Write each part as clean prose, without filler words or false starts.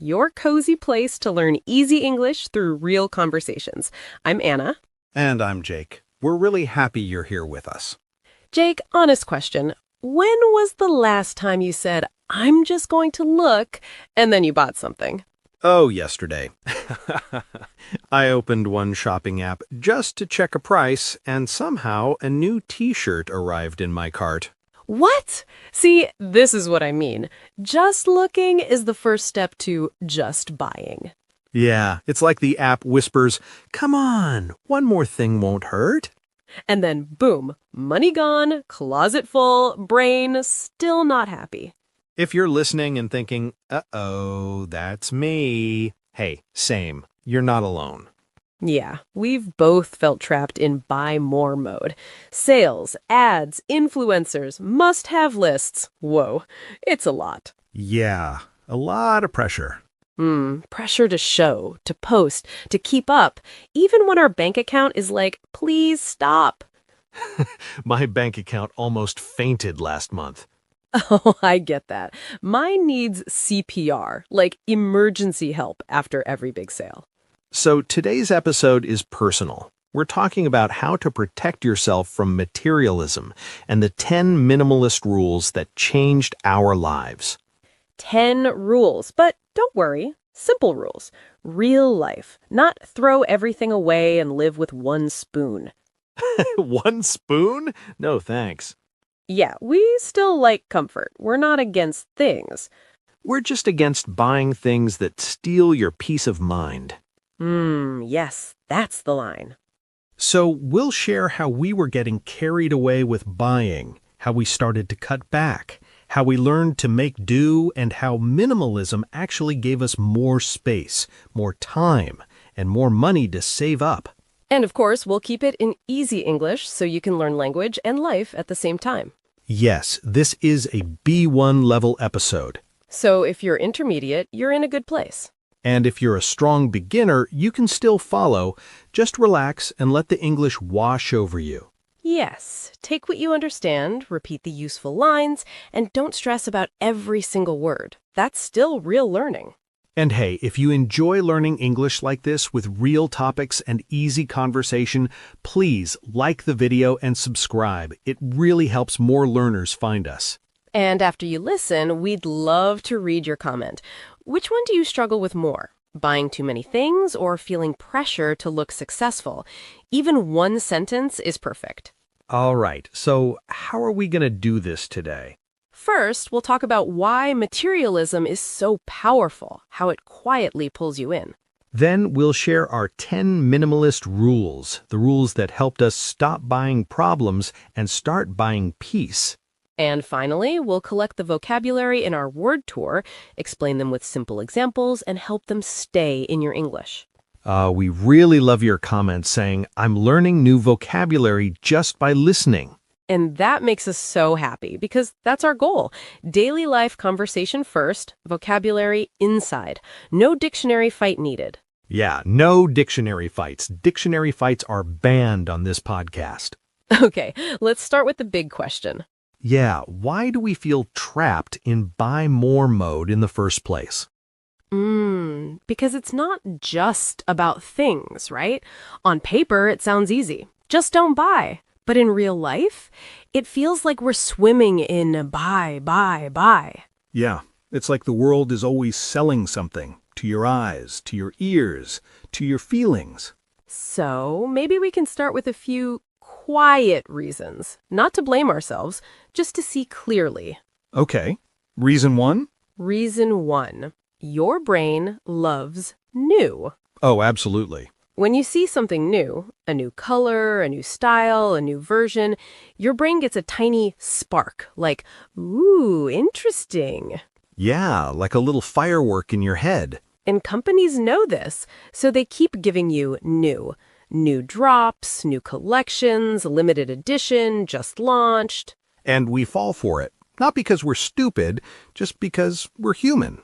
your cozy place to learn easy English through real conversations. I'm Anna. And I'm Jake. We're really happy you're here with us. Jake, honest question. When was the last time you said, I'm just going to look, and then you bought something? Oh, yesterday. I opened one shopping app just to check a price, and somehow a new t-shirt arrived in my cart. What? See, this is what I mean. Just looking is the first step to just buying. Yeah, it's like the app whispers, "Come on, one more thing won't hurt." And then, boom, money gone, closet full, brain still not happy. If you're listening and thinking, uh-oh, that's me. Hey, same. You're not alone. Yeah, we've both felt trapped in buy more mode. Sales, ads, influencers, must-have lists. Whoa, it's a lot. Yeah, a lot of pressure. Pressure to show, to post, to keep up, even when our bank account is like, please stop. My bank account almost fainted last month. Oh, I get that. Mine needs CPR, like emergency help after every big sale. So today's episode is personal. We're talking about how to protect yourself from materialism and the 10 minimalist rules that changed our lives. 10 rules, but don't worry, simple rules. Real life, not throw everything away and live with one spoon. One spoon? No, thanks. Yeah, we still like comfort. We're not against things. We're just against buying things that steal your peace of mind. Yes, that's the line. So we'll share how we were getting carried away with buying, how we started to cut back, how we learned to make do, and how minimalism actually gave us more space, more time, and more money to save up. And of course, we'll keep it in easy English so you can learn language and life at the same time. Yes, this is a B1 level episode. So if you're intermediate, you're in a good place. And if you're a strong beginner, you can still follow. Just relax and let the English wash over you. Yes, take what you understand, repeat the useful lines, and don't stress about every single word. That's still real learning. And hey, if you enjoy learning English like this with real topics and easy conversation, please like the video and subscribe. It really helps more learners find us. And after you listen, we'd love to read your comment. Which one do you struggle with more? Buying too many things or feeling pressure to look successful? Even one sentence is perfect. All right, so how are we going to do this today? First, we'll talk about why materialism is so powerful, how it quietly pulls you in. Then we'll share our 10 minimalist rules, the rules that helped us stop buying problems and start buying peace. And finally, we'll collect the vocabulary in our word tour, explain them with simple examples, and help them stay in your English. We really love your comments saying, "I'm learning new vocabulary just by listening." And that makes us so happy because that's our goal. Daily life conversation first, vocabulary inside. No dictionary fight needed. Yeah, no dictionary fights. Dictionary fights are banned on this podcast. Okay, let's start with the big question. Yeah, why do we feel trapped in buy more mode in the first place? Because it's not just about things, right? On paper, it sounds easy. Just don't buy. But in real life, it feels like we're swimming in buy, buy, buy. Yeah, it's like the world is always selling something to your eyes, to your ears, to your feelings. So maybe we can start with a few quiet reasons, not to blame ourselves, just to see clearly. Okay, reason one? Reason one, your brain loves new. Oh, absolutely. When you see something new, a new color, a new style, a new version, your brain gets a tiny spark, like, ooh, interesting. Yeah, like a little firework in your head. And companies know this, so they keep giving you new. New drops, new collections, limited edition, just launched. And we fall for it. Not because we're stupid, just because we're human.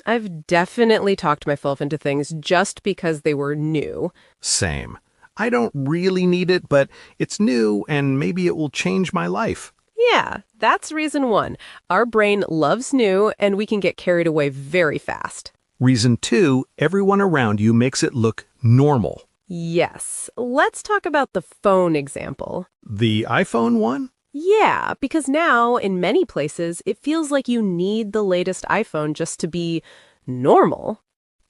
I've definitely talked myself into things just because they were new. Same. I don't really need it, but it's new and maybe it will change my life. Yeah, that's reason one. Our brain loves new and we can get carried away very fast. Reason 2, everyone around you makes it look normal. Yes, let's talk about the phone example. The iPhone one? Yeah, because now, in many places, it feels like you need the latest iPhone just to be normal.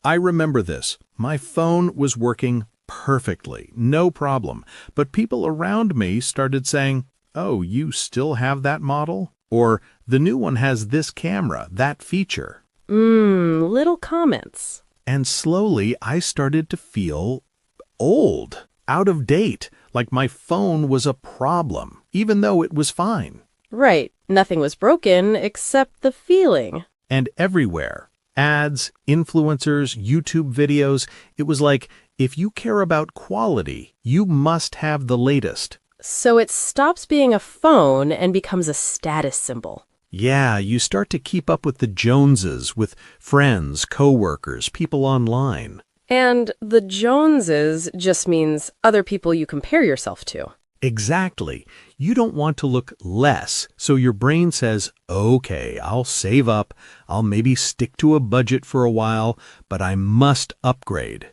I remember this. My phone was working perfectly, no problem. But people around me started saying, "Oh, you still have that model?" Or, "The new one has this camera, that feature." Little comments. And slowly I started to feel old, out of date, like my phone was a problem, even though it was fine. Right, nothing was broken except the feeling. And everywhere, ads, influencers, YouTube videos, it was like, if you care about quality, you must have the latest. So it stops being a phone and becomes a status symbol. Yeah, you start to keep up with the Joneses, with friends, coworkers, people online. And the Joneses just means other people you compare yourself to. Exactly. You don't want to look less, so your brain says, "Okay, I'll save up, I'll maybe stick to a budget for a while, but I must upgrade."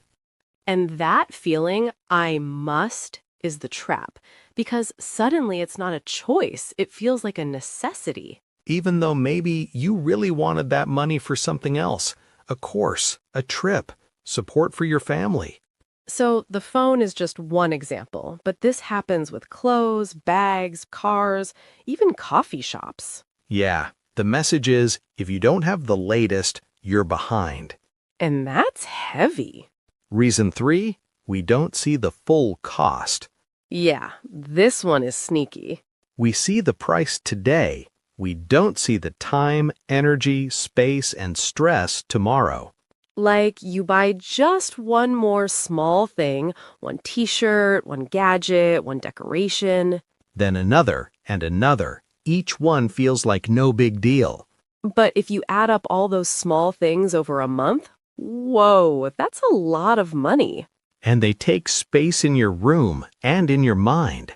And that feeling, I must, is the trap. Because suddenly it's not a choice, it feels like a necessity. Even though maybe you really wanted that money for something else, a course, a trip, support for your family. So the phone is just one example, but this happens with clothes, bags, cars, even coffee shops. Yeah, the message is, if you don't have the latest, you're behind. And that's heavy. Reason 3, we don't see the full cost. Yeah, this one is sneaky. We see the price today. We don't see the time, energy, space, and stress tomorrow. Like you buy just one more small thing, one t-shirt, one gadget, one decoration. Then another and another. Each one feels like no big deal. But if you add up all those small things over a month, whoa, that's a lot of money. And they take space in your room and in your mind.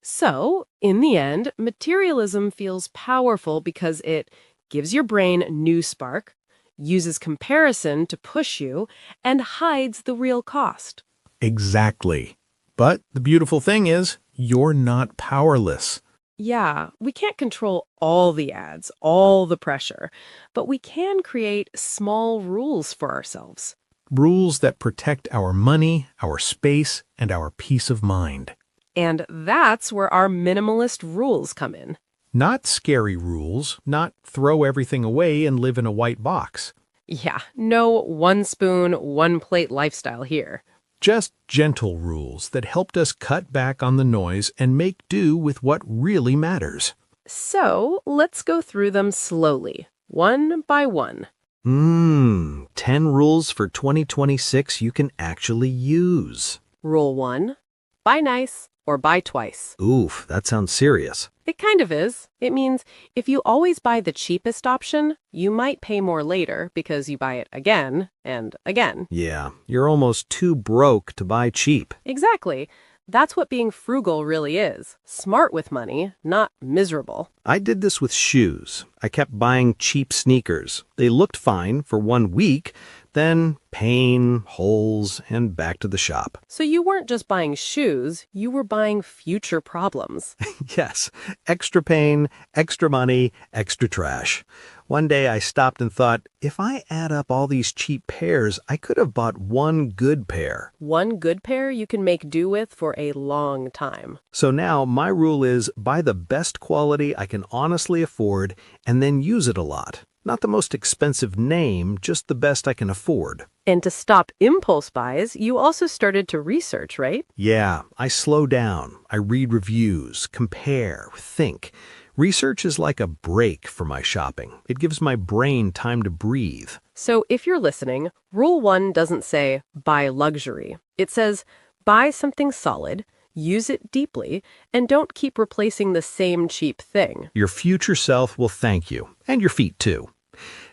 So, in the end, materialism feels powerful because it gives your brain new spark, uses comparison to push you, and hides the real cost. Exactly. But the beautiful thing is, you're not powerless. Yeah, we can't control all the ads, all the pressure, but we can create small rules for ourselves. Rules that protect our money, our space, and our peace of mind. And that's where our minimalist rules come in. Not scary rules, not throw everything away and live in a white box. Yeah, no one spoon, one plate lifestyle here. Just gentle rules that helped us cut back on the noise and make do with what really matters. So let's go through them slowly, one by one. 10 rules for 2026 you can actually use. Rule 1, buy nice or buy twice. Oof, that sounds serious. It kind of is. It means if you always buy the cheapest option, you might pay more later because you buy it again and again. Yeah, you're almost too broke to buy cheap. Exactly. That's what being frugal really is. Smart with money, not miserable. I did this with shoes. I kept buying cheap sneakers. They looked fine for 1 week, then pain, holes, and back to the shop. So you weren't just buying shoes, you were buying future problems. Yes, extra pain, extra money, extra trash. One day I stopped and thought, if I add up all these cheap pairs, I could have bought one good pair. One good pair you can make do with for a long time. So now my rule is buy the best quality I can honestly afford and then use it a lot. Not the most expensive name, just the best I can afford. And to stop impulse buys, you also started to research, right? Yeah, I slow down. I read reviews, compare, think. Research is like a break for my shopping. It gives my brain time to breathe. So if you're listening, Rule 1 doesn't say buy luxury. It says buy something solid, use it deeply, and don't keep replacing the same cheap thing. Your future self will thank you, and your feet too.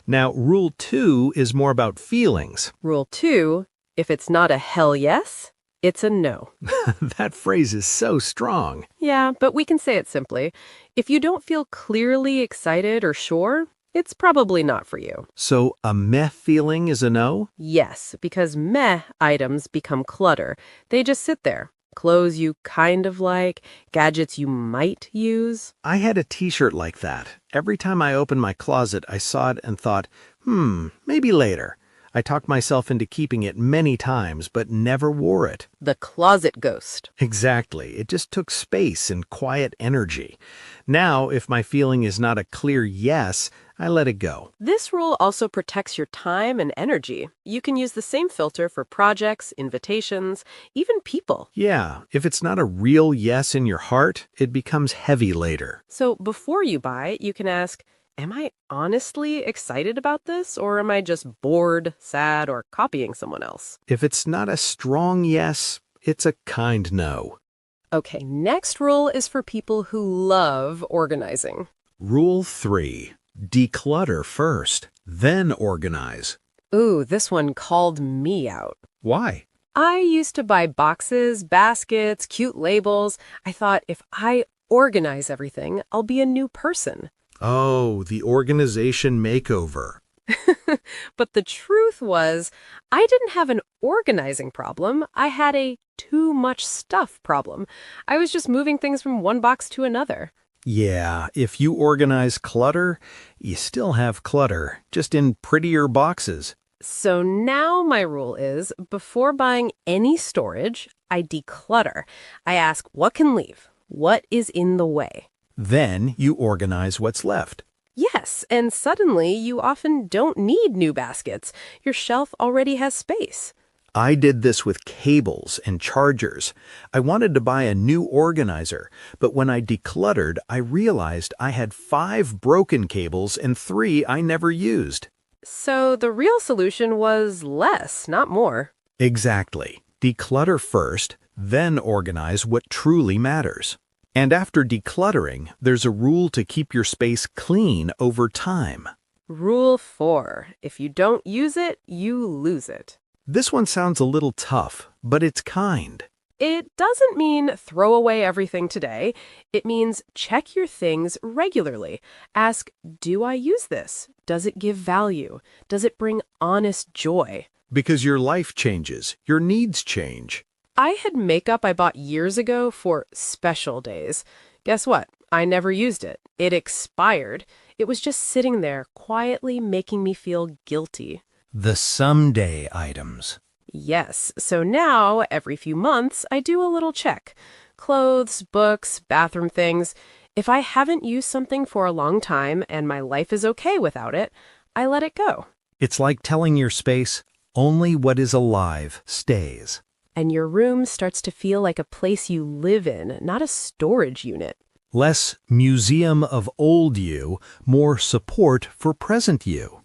Now, Rule 2 is more about feelings. Rule 2, if it's not a hell yes, it's a no. That phrase is so strong. Yeah, but we can say it simply. If you don't feel clearly excited or sure, it's probably not for you. So a meh feeling is a no? Yes, because meh items become clutter. They just sit there. Clothes you kind of like, gadgets you might use. I had a t-shirt like that. Every time I opened my closet, I saw it and thought, maybe later. I talked myself into keeping it many times, but never wore it. The closet ghost. Exactly. It just took space and quiet energy. Now, if my feeling is not a clear yes, I let it go. This rule also protects your time and energy. You can use the same filter for projects, invitations, even people. Yeah, if it's not a real yes in your heart, it becomes heavy later. So before you buy, you can ask, am I honestly excited about this, or am I just bored, sad, or copying someone else? If it's not a strong yes, it's a kind no. Okay, next rule is for people who love organizing. Rule 3. Declutter first, then organize. Ooh, this one called me out. Why? I used to buy boxes, baskets, cute labels. I thought if I organize everything, I'll be a new person. Oh, the organization makeover. But the truth was, I didn't have an organizing problem. I had a too much stuff problem. I was just moving things from one box to another. Yeah, if you organize clutter, you still have clutter, just in prettier boxes. So now my rule is, before buying any storage, I declutter. I ask what can leave, what is in the way. Then you organize what's left. Yes, and suddenly you often don't need new baskets. Your shelf already has space. I did this with cables and chargers. I wanted to buy a new organizer, but when I decluttered, I realized I had 5 broken cables and 3 I never used. So the real solution was less, not more. Exactly. Declutter first, then organize what truly matters. And after decluttering, there's a rule to keep your space clean over time. Rule 4. If you don't use it, you lose it. This one sounds a little tough, but it's kind. It doesn't mean throw away everything today. It means check your things regularly. Ask, do I use this? Does it give value? Does it bring honest joy? Because your life changes, your needs change. I had makeup I bought years ago for special days. Guess what? I never used it. It expired. It was just sitting there, quietly making me feel guilty. The someday items. Yes, so now, every few months, I do a little check. Clothes, books, bathroom things. If I haven't used something for a long time and my life is okay without it, I let it go. It's like telling your space, only what is alive stays. And your room starts to feel like a place you live in, not a storage unit. Less museum of old you, more support for present you.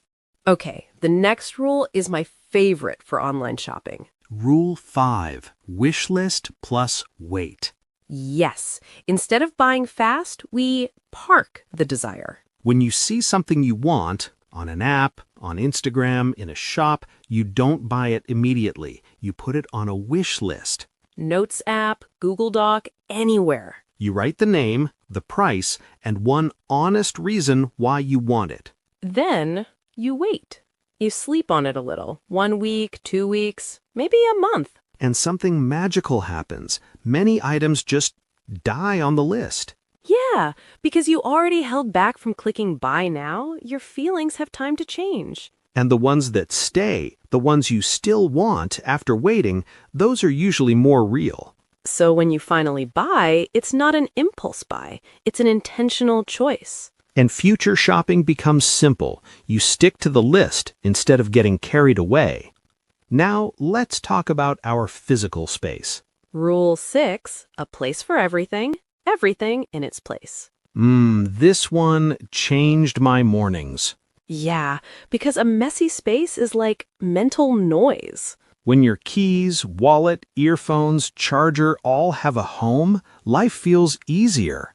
Okay, the next rule is my favorite for online shopping. Rule 5. Wish list plus wait. Yes, instead of buying fast, we park the desire. When you see something you want, on an app, on Instagram, in a shop, you don't buy it immediately. You put it on a wish list. Notes app, Google Doc, anywhere. You write the name, the price, and one honest reason why you want it. Then you wait. You sleep on it a little. 1 week, 2 weeks, maybe a month. And something magical happens. Many items just die on the list. Yeah, because you already held back from clicking buy now, your feelings have time to change. And the ones that stay, the ones you still want after waiting, those are usually more real. So when you finally buy, it's not an impulse buy. It's an intentional choice. And future shopping becomes simple. You stick to the list instead of getting carried away. Now, let's talk about our physical space. Rule 6, a place for everything, everything in its place. This one changed my mornings. Yeah, because a messy space is like mental noise. When your keys, wallet, earphones, charger all have a home, life feels easier.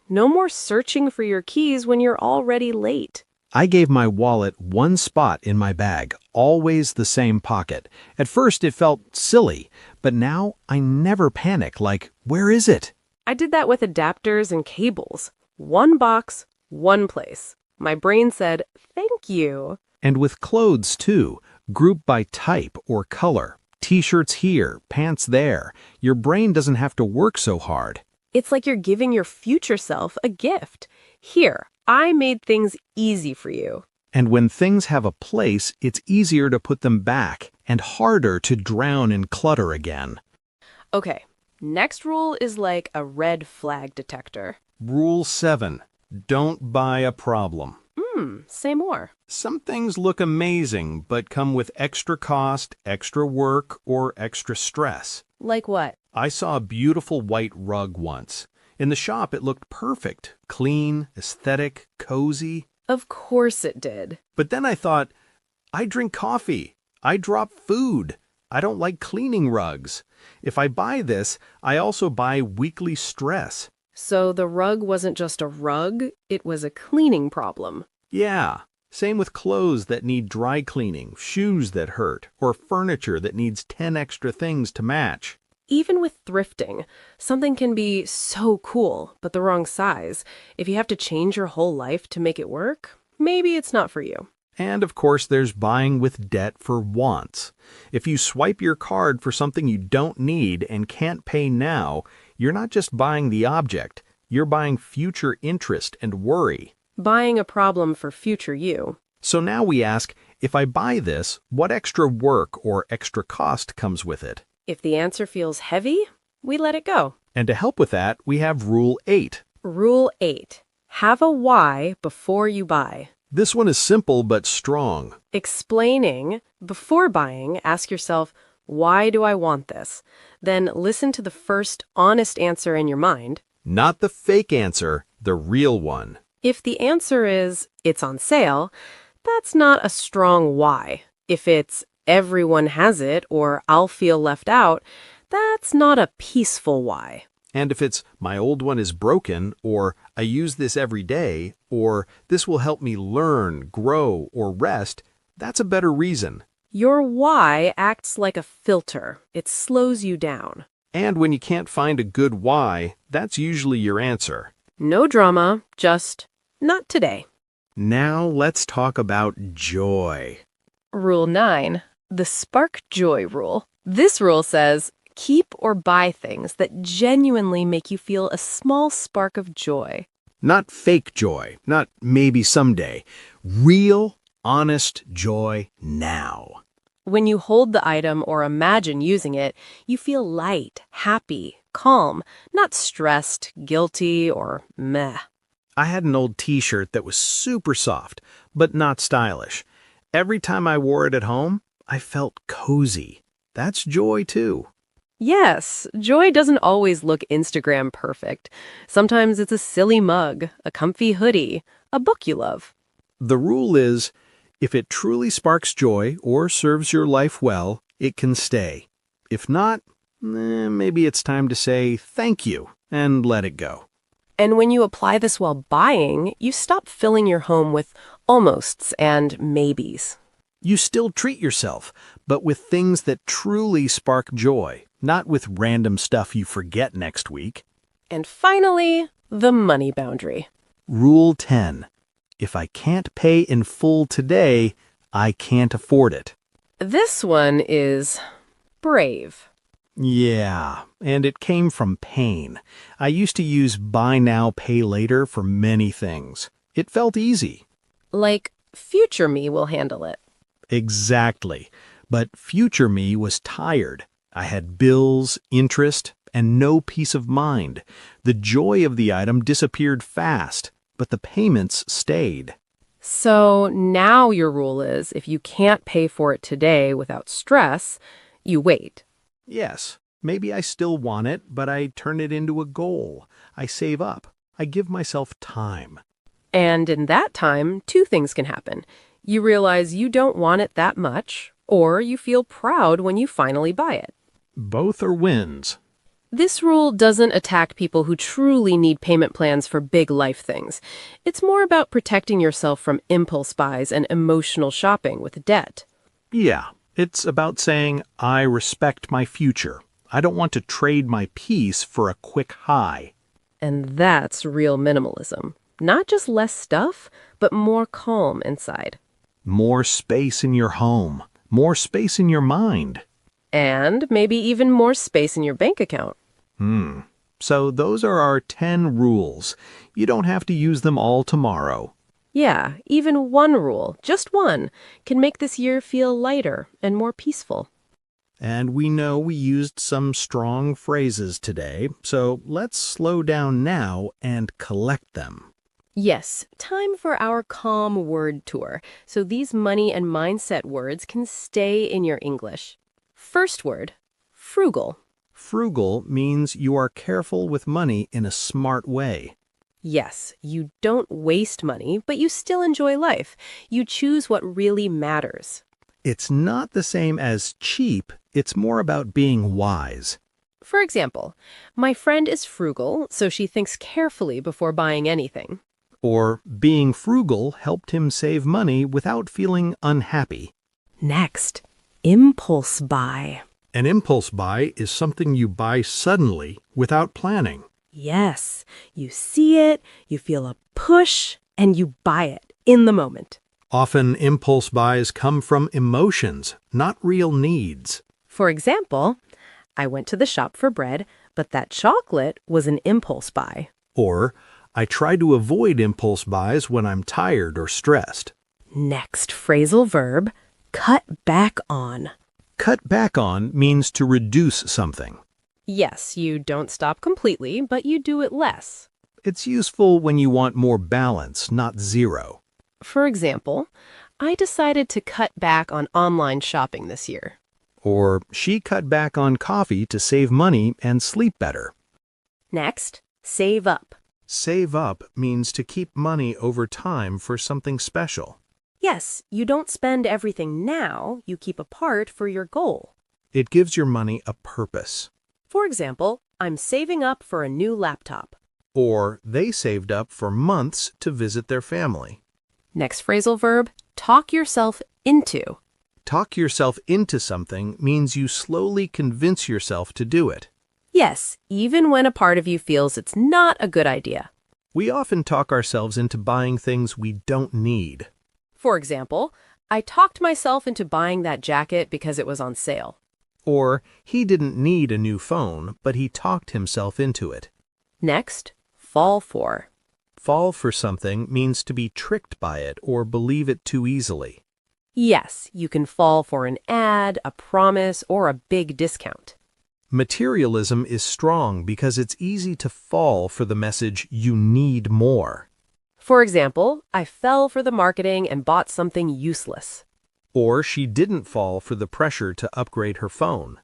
No more searching for your keys when you're already late. I gave my wallet one spot in my bag, always the same pocket. At first it felt silly, but now I never panic like, where is it? I did that with adapters and cables. One box, one place. My brain said, thank you. And with clothes, too, group by type or color. T-shirts here, pants there. Your brain doesn't have to work so hard. It's like you're giving your future self a gift. Here, I made things easy for you. And when things have a place, it's easier to put them back and harder to drown in clutter again. Okay, next rule is like a red flag detector. Rule 7. Don't buy a problem. Say more. Some things look amazing, but come with extra cost, extra work, or extra stress. Like what? I saw a beautiful white rug once. In the shop, it looked perfect, clean, aesthetic, cozy. Of course it did. But then I thought, I drink coffee. I drop food. I don't like cleaning rugs. If I buy this, I also buy weekly stress. So the rug wasn't just a rug, it was a cleaning problem. Yeah, same with clothes that need dry cleaning, shoes that hurt, or furniture that needs 10 extra things to match. Even with thrifting, something can be so cool, but the wrong size. If you have to change your whole life to make it work, maybe it's not for you. And of course, there's buying with debt for wants. If you swipe your card for something you don't need and can't pay now, you're not just buying the object, you're buying future interest and worry. Buying a problem for future you. So now we ask, if I buy this, what extra work or extra cost comes with it? If the answer feels heavy, we let it go. And to help with that, we have Rule 8. Rule 8. Have a why before you buy. This one is simple but strong. Explaining, before buying, ask yourself, why do I want this? Then listen to the first honest answer in your mind. Not the fake answer, the real one. If the answer is, it's on sale, that's not a strong why. If it's, everyone has it, or I'll feel left out, that's not a peaceful why. And if it's, my old one is broken, or I use this every day, or this will help me learn, grow, or rest, that's a better reason. Your why acts like a filter. It slows you down. And when you can't find a good why, that's usually your answer. No drama, just not today. Now let's talk about joy. Rule 9, the spark joy rule. This rule says, keep or buy things that genuinely make you feel a small spark of joy. Not fake joy, not maybe someday. Real, honest joy now. When you hold the item or imagine using it, you feel light, happy, calm, not stressed, guilty, or meh. I had an old t-shirt that was super soft, but not stylish. Every time I wore it at home, I felt cozy. That's joy too. Yes, joy doesn't always look Instagram perfect. Sometimes it's a silly mug, a comfy hoodie, a book you love. The rule is, if it truly sparks joy or serves your life well, it can stay. If not, maybe it's time to say thank you and let it go. And when you apply this while buying, you stop filling your home with almosts and maybes. You still treat yourself, but with things that truly spark joy, not with random stuff you forget next week. And finally, the money boundary. Rule 10. If I can't pay in full today, I can't afford it. This one is brave. Yeah, and it came from pain. I used to use buy now, pay later for many things. It felt easy. Like, future me will handle it. Exactly. But future me was tired. I had bills, interest, and no peace of mind. The joy of the item disappeared fast, but the payments stayed. So now your rule is, if you can't pay for it today without stress, you wait. Yes, maybe I still want it, but I turn it into a goal. I save up. I give myself time. And in that time, two things can happen. You realize you don't want it that much, or you feel proud when you finally buy it. Both are wins. This rule doesn't attack people who truly need payment plans for big life things. It's more about protecting yourself from impulse buys and emotional shopping with debt. Yeah, it's about saying, I respect my future. I don't want to trade my peace for a quick high. And that's real minimalism. Not just less stuff, but more calm inside. More space in your home, more space in your mind. And maybe even more space in your bank account. So those are our 10 rules. You don't have to use them all tomorrow. Yeah, even one rule, just one, can make this year feel lighter and more peaceful. And we know we used some strong phrases today, so let's slow down now and collect them. Yes, time for our calm word tour, so these money and mindset words can stay in your English. First word, frugal. Frugal means you are careful with money in a smart way. Yes, you don't waste money, but you still enjoy life. You choose what really matters. It's not the same as cheap, it's more about being wise. For example, my friend is frugal, so she thinks carefully before buying anything. Or being frugal helped him save money without feeling unhappy. Next, impulse buy. An impulse buy is something you buy suddenly without planning. Yes, you see it, you feel a push, and you buy it in the moment. Often impulse buys come from emotions, not real needs. For example, I went to the shop for bread, but that chocolate was an impulse buy. Or, I try to avoid impulse buys when I'm tired or stressed. Next phrasal verb, cut back on. Cut back on means to reduce something. Yes, you don't stop completely, but you do it less. It's useful when you want more balance, not zero. For example, I decided to cut back on online shopping this year. Or, she cut back on coffee to save money and sleep better. Next, save up. Save up means to keep money over time for something special. Yes, you don't spend everything now, you keep a part for your goal. It gives your money a purpose. For example, I'm saving up for a new laptop. Or, they saved up for months to visit their family. Next phrasal verb, talk yourself into. Talk yourself into something means you slowly convince yourself to do it. Yes, even when a part of you feels it's not a good idea. We often talk ourselves into buying things we don't need. For example, I talked myself into buying that jacket because it was on sale. Or, he didn't need a new phone, but he talked himself into it. Next, fall for. Fall for something means to be tricked by it or believe it too easily. Yes, you can fall for an ad, a promise, or a big discount. Materialism is strong because it's easy to fall for the message you need more. For example, I fell for the marketing and bought something useless. Or she didn't fall for the pressure to upgrade her phone.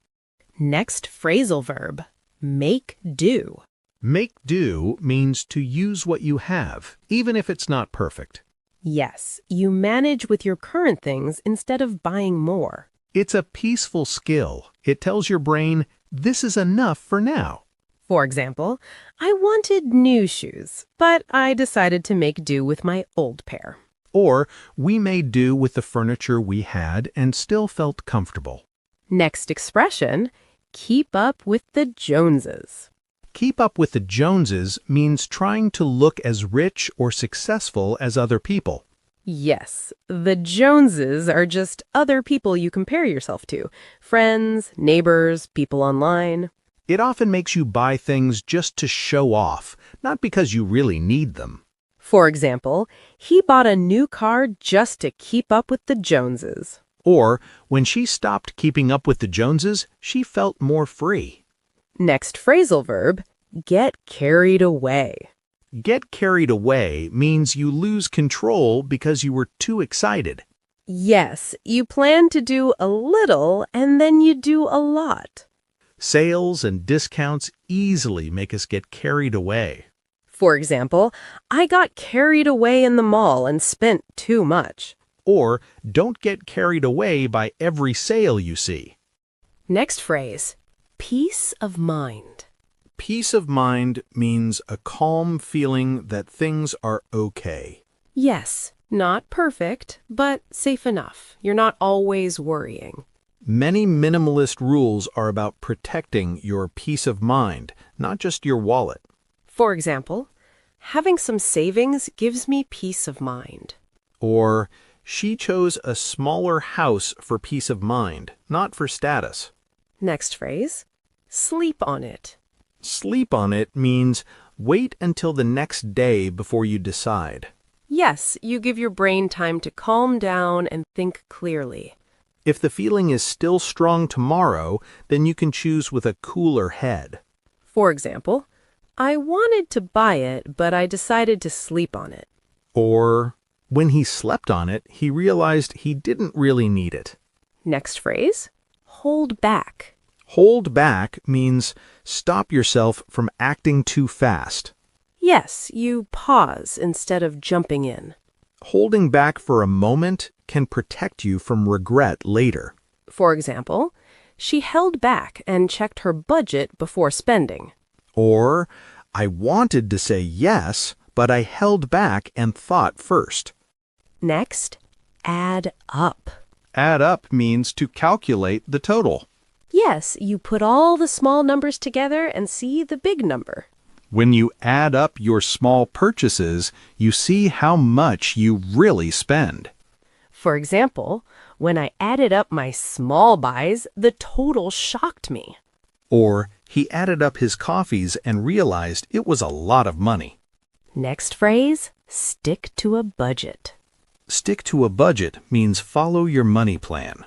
Next phrasal verb, make do. Make do means to use what you have, even if it's not perfect. Yes, you manage with your current things instead of buying more. It's a peaceful skill. It tells your brain, this is enough for now. For example, I wanted new shoes, but I decided to make do with my old pair. Or, we made do with the furniture we had and still felt comfortable. Next expression, keep up with the Joneses. Keep up with the Joneses means trying to look as rich or successful as other people. Yes, the Joneses are just other people you compare yourself to. Friends, neighbors, people online. It often makes you buy things just to show off, not because you really need them. For example, he bought a new car just to keep up with the Joneses. Or, when she stopped keeping up with the Joneses, she felt more free. Next phrasal verb, get carried away. Get carried away means you lose control because you were too excited. Yes, you plan to do a little and then you do a lot. Sales and discounts easily make us get carried away. For example, I got carried away in the mall and spent too much. Or, don't get carried away by every sale you see. Next phrase, peace of mind. Peace of mind means a calm feeling that things are okay. Yes, not perfect, but safe enough. You're not always worrying. Many minimalist rules are about protecting your peace of mind, not just your wallet. For example, Having some savings gives me peace of mind. Or, she chose a smaller house for peace of mind, not for status. Next phrase, sleep on it. Sleep on it means wait until the next day before you decide. Yes, you give your brain time to calm down and think clearly. If the feeling is still strong tomorrow, then you can choose with a cooler head. For example, I wanted to buy it, but I decided to sleep on it. Or, when he slept on it, he realized he didn't really need it. Next phrase, hold back. Hold back means stop yourself from acting too fast. Yes, you pause instead of jumping in. Holding back for a moment can protect you from regret later. For example, she held back and checked her budget before spending. Or, I wanted to say yes, but I held back and thought first. Next, add up. Add up means to calculate the total. Yes, you put all the small numbers together and see the big number. When you add up your small purchases, you see how much you really spend. For example, when I added up my small buys, the total shocked me. Or, he added up his coffees and realized it was a lot of money. Next phrase, stick to a budget. Stick to a budget means follow your money plan.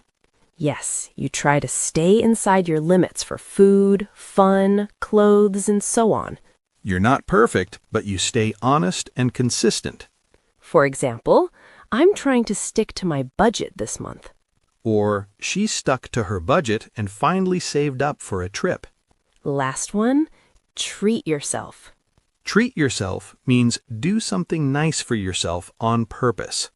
Yes, you try to stay inside your limits for food, fun, clothes, and so on. You're not perfect, but you stay honest and consistent. For example, I'm trying to stick to my budget this month. Or, she stuck to her budget and finally saved up for a trip. Last one, treat yourself. Treat yourself means do something nice for yourself on purpose.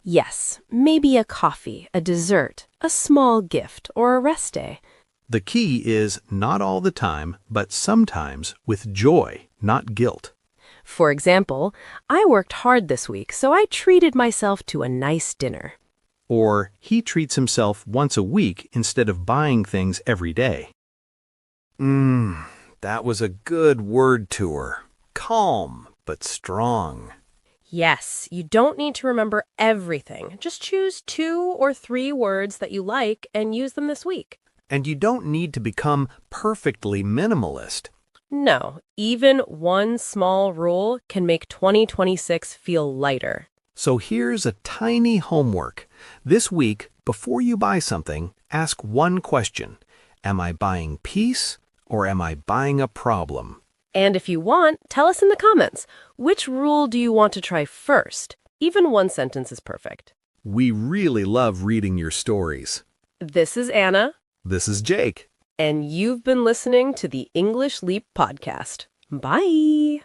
Yes, maybe a coffee, a dessert, a small gift, or a rest day. The key is not all the time, but sometimes with joy, not guilt. For example, I worked hard this week, so I treated myself to a nice dinner. Or, he treats himself once a week instead of buying things every day. That was a good word tour. Calm, but strong. Yes, you don't need to remember everything. Just choose 2 or 3 words that you like and use them this week. And you don't need to become perfectly minimalist. No, even one small rule can make 2026 feel lighter. So here's a tiny homework. This week, before you buy something, ask one question. Am I buying peace or am I buying a problem? And if you want, tell us in the comments, which rule do you want to try first? Even one sentence is perfect. We really love reading your stories. This is Anna. This is Jake. And you've been listening to the English Leap podcast. Bye!